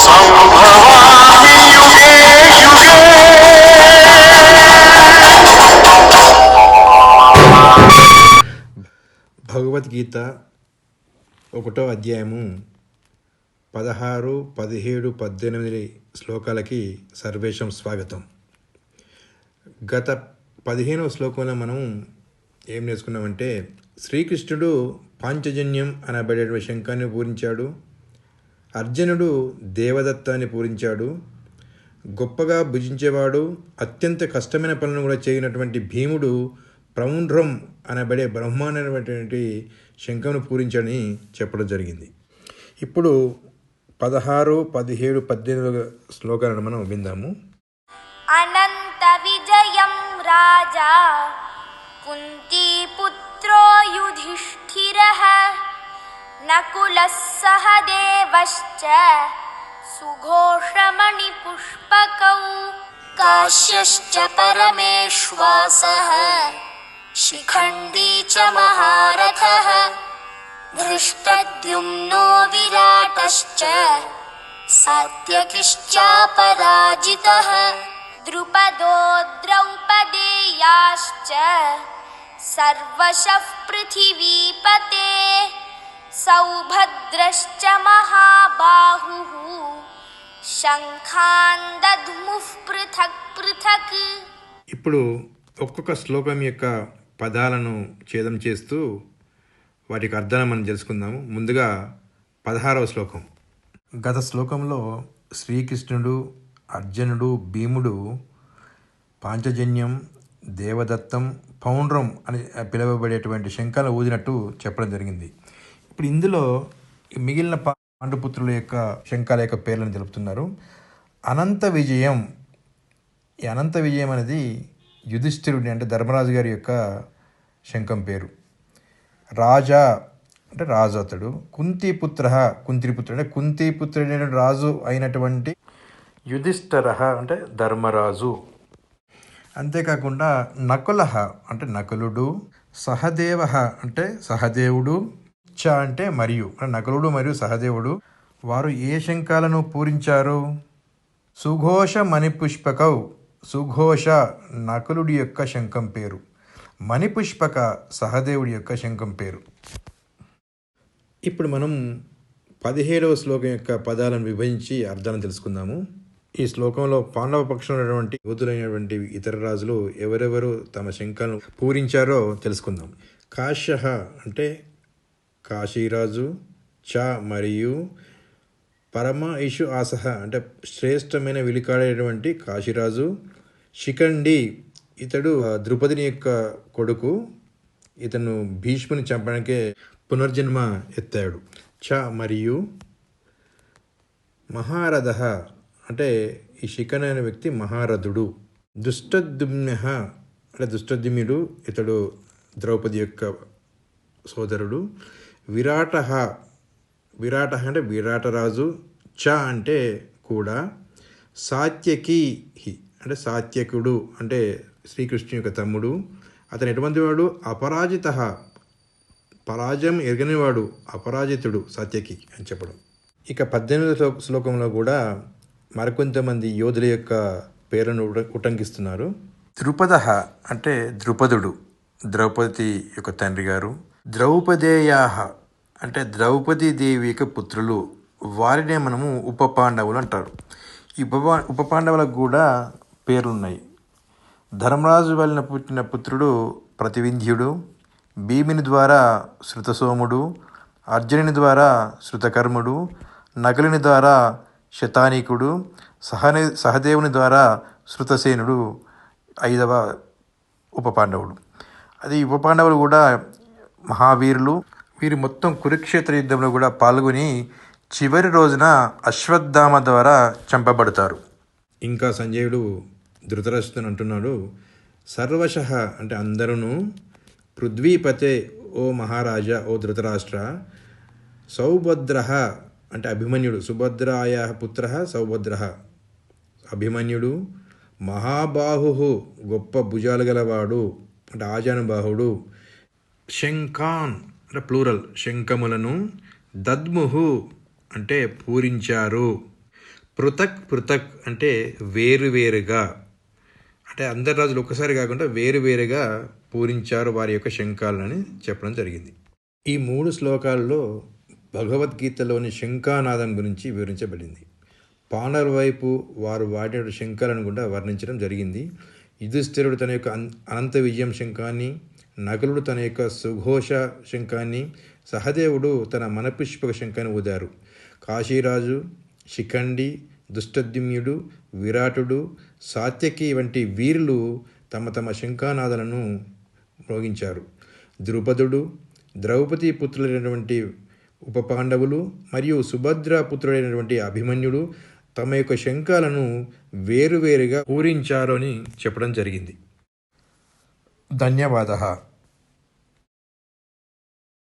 సంభవామి యుగే యుగే. భగవద్గీత 1వ అధ్యాయము 16, 17, 18 శ్లోకాలకి సర్వేషం స్వాగతం. గత 15వ శ్లోకంలో మనం ఏం నేర్చుకున్నామంటే, శ్రీకృష్ణుడు పాంచజన్యం అనబడే శంఖాన్ని పూరించాడు, అర్జునుడు దేవదత్తాన్ని పూరించాడు, గొప్పగా భుజించేవాడు అత్యంత కష్టమైన పనులను కూడా చేయనటువంటి భీముడు ప్రౌండ్రం అనబడే బ్రహ్మాండమైనటువంటి శంఖంను పూరించని చెప్పడం జరిగింది. ఇప్పుడు 16, 17, 18 శ్లోకాలను మనం విందాము. అనంత విజయం రాజా కుంతీపుత్రో యుధిష్ఠిరః నకులః సహదేవశ్చ సుఘోషమణిపుష్పకౌ కాశ్యశ్చ పరమేశ్వాసః శిఖండీ చ మహారథః ధృష్టద్యుమ్నో విరాటశ్చ సాత్యకిశ్చాపరాజితః ద్రుపదో ద్రౌపదేయాశ్చ సర్వశః పృథివీపతే సౌభద్రశ్చ మహాబాహుః శంఖాన్ దద్ముః పృథక్ పృథక్. ఇప్పుడు ఒక్కొక్క శ్లోకం యొక్క పదాలను ఛేదం చేస్తూ వాటికి అర్థాలను మనం తెలుసుకుందాము. ముందుగా 16వ శ్లోకం. గత శ్లోకంలో శ్రీకృష్ణుడు, అర్జునుడు, భీముడు పాంచజన్యం, దేవదత్తం, పౌండ్రం అని పిలువబడేటువంటి శంఖాలు ఊదినట్టు చెప్పడం జరిగింది. ఇప్పుడు ఇందులో మిగిలిన పాండుపుత్రుల యొక్క శంఖాల యొక్క పేర్లను తెలుపుతున్నారు. అనంత విజయం. ఈ అనంత విజయం అనేది యుధిష్ఠిరుడి అంటే ధర్మరాజు గారి యొక్క శంఖం పేరు. రాజా అంటే రాజు అతడు. కుంతిపుత్ర అంటే కుంతిపుత్రుడైన రాజు అయినటువంటి యుధిష్ఠిర అంటే ధర్మరాజు. అంతేకాకుండా నకుల అంటే నకులుడు, సహదేవ అంటే సహదేవుడు, చ అంటే మరియు నకులుడు మరియు సహదేవుడు వారు ఏ శంఖాలను పూరించారు? సుఘోష మణిపుష్పకౌ. సుఘోష నకులుడి యొక్క శంఖం పేరు, మణిపుష్పక సహదేవుడి యొక్క శంఖం పేరు. ఇప్పుడు మనం 17వ శ్లోకం యొక్క పదాలను విభజించి అర్థాలను తెలుసుకుందాము. ఈ శ్లోకంలో పాండవ పక్షంలో ఉన్నటువంటి యోధులైనటువంటి ఇతర రాజులు ఎవరెవరు తమ శంఖాలను పూరించారో తెలుసుకుందాం. కాశ్య అంటే కాశీరాజు, చ మరియు పరమ ఇషు ఆసహ అంటే శ్రేష్టమైన విలికాడేటువంటి కాశీరాజు, శిఖండి ఇతడు ద్రుపదిని యొక్క కొడుకు, ఇతను భీష్ముని చంపడానికే పునర్జన్మ ఎత్తాడు. చ మరియు మహారథ అంటే ఈ శిఖండి అనే వ్యక్తి మహారథుడు. దుష్టద్యుమ్న అంటే దుష్టద్యుమ్నుడు ఇతడు ద్రౌపది యొక్క సోదరుడు. విరాట అంటే విరాటరాజు. చ అంటే కూడా. సాత్యకి అంటే సాత్యకుడు అంటే శ్రీకృష్ణుని యొక్క తమ్ముడు. అతను ఎటువంటి వాడు? అపరాజిత పరాజయం ఎరగనివాడు, అపరాజితుడు సాత్యకి అని చెప్పడం. ఇక 18వ శ్లోకంలో కూడా మరికొంతమంది యోధుల యొక్క పేర్లను ఉటంకిస్తున్నారు. ద్రుపద అంటే ద్రుపదుడు, ద్రౌపది యొక్క తండ్రి గారు. ద్రౌపదేయా అంటే ద్రౌపదీ దేవి యొక్క పుత్రులు, వారినే మనము ఉప పాండవులు అంటారు. ఈ ఉప పాండవులకు కూడా పేర్లున్నాయి. ధర్మరాజు వలన పుట్టిన పుత్రుడు ప్రతివింధ్యుడు, భీముని ద్వారా శృతసోముడు, అర్జునుని ద్వారా శృతకర్ముడు, నకులుని ద్వారా శతానీకుడు, సహదేవుని ద్వారా శృతసేనుడు 5వ ఉప పాండవుడు. అది ఉప పాండవులు కూడా మహావీరులు. వీరు మొత్తం కురుక్షేత్ర యుద్ధంలో కూడా పాల్గొని చివరి రోజున అశ్వత్థామ ద్వారా చంపబడతారు. ఇంకా సంజయుడు ధృతరాష్ట్రుని అంటున్నాడు, సర్వశః అంటే అందరూ, పృథ్వీపతే ఓ మహారాజా ఓ ధృతరాష్ట్ర, సౌభద్ర అంటే అభిమన్యుడు, సుభద్రాయ పుత్ర సౌభద్ర అభిమన్యుడు, మహాబాహు గొప్ప భుజాలు గలవాడు అంటే ఆజానుబాహుడు, శంఖాన్ అంటే ప్లూరల్ శంఖములను, దద్ముహు అంటే పూరించారు, పృథక్ పృథక్ అంటే వేరువేరుగా, అంటే అందరి రాజులు ఒక్కసారి కాకుండా వేరువేరుగా పూరించారు వారి యొక్క శంఖాలని చెప్పడం జరిగింది. ఈ 3 శ్లోకాల్లో భగవద్గీతలోని శంఖానాదం గురించి వివరించబడింది. పాండవుల వైపు వారు వాడిన శంఖాలను కూడా వర్ణించడం జరిగింది. యుధిష్ఠిరుడు తన యొక్క అనంత విజయం శంఖాన్ని, నకులుడు తన యొక్క సుఘోష శంఖాన్ని, సహదేవుడు తన మనపుష్పక శంఖాన్ని ఊదారు. కాశీరాజు, శిఖండి, దుష్టద్యుమ్నుడు, విరాటుడు, సాత్యకి వంటి వీరులు తమ తమ శంఖానాదాలను మ్రోగించారు. ద్రుపదుడు, ద్రౌపది పుత్రులైనటువంటి ఉప పాండవులు మరియు సుభద్ర పుత్రుడైనటువంటి అభిమన్యుడు తమ యొక్క శంఖాలను వేరువేరుగా పూరించారు అని చెప్పడం జరిగింది. ధన్యవాదः.